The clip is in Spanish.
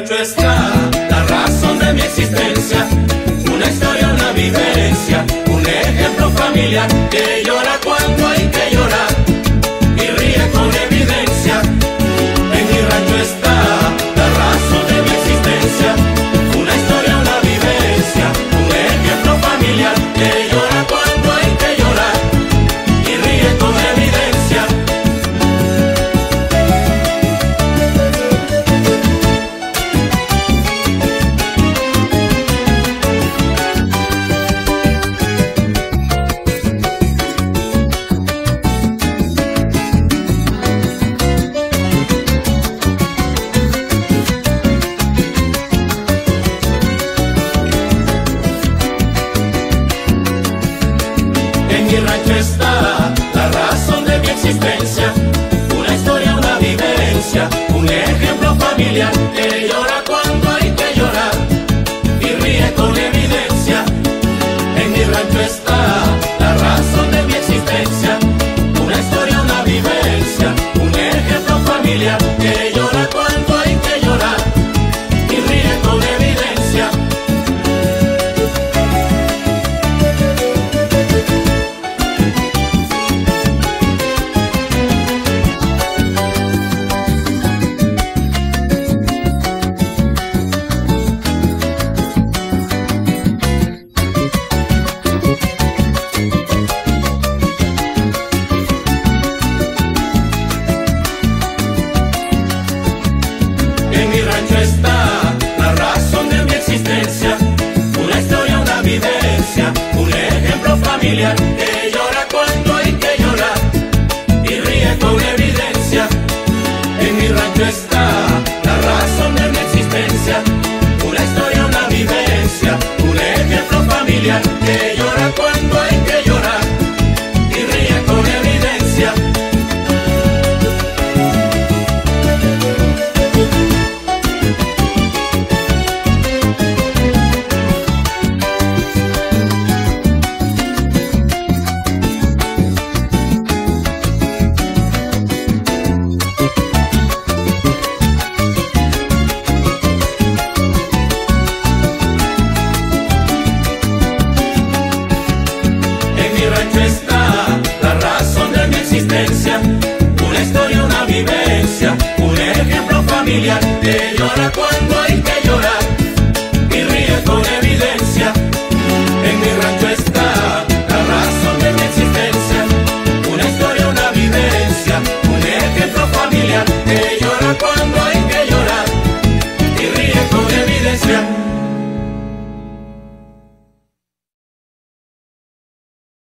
rancho está la razón de mi existencia, una historia, una vivencia, un ejemplo familiar que llora cuando hay que llorar y ríe con evidencia. En mi rancho está la razón de mi existencia, una historia, una vivencia, un ejemplo familiar que llora cuando hay que llorar y ríe con evidencia. En mi rancho está la razón de mi existencia, una historia, una vivencia, un ejemplo familiar que llora cuando hay que llorar y ríe con evidencia. En mi rancho está la razón de mi existencia, una historia, una vivencia, un ejemplo familiar que llora cuando hay que llorar y ríe con evidencia. En mi rancho está la razón de mi existencia, una historia, una vivencia, un ejemplo familiar que llora cuando hay que llorar y ríe con evidencia. En mi rancho está la razón de mi existencia, una historia, una vivencia, un ejemplo familiar que llora cuando hay que llorar y ríe con evidencia. En mi rancho está la razón de mi existencia, una historia, una vivencia, un ejemplo familiar que llora cuando hay que llorar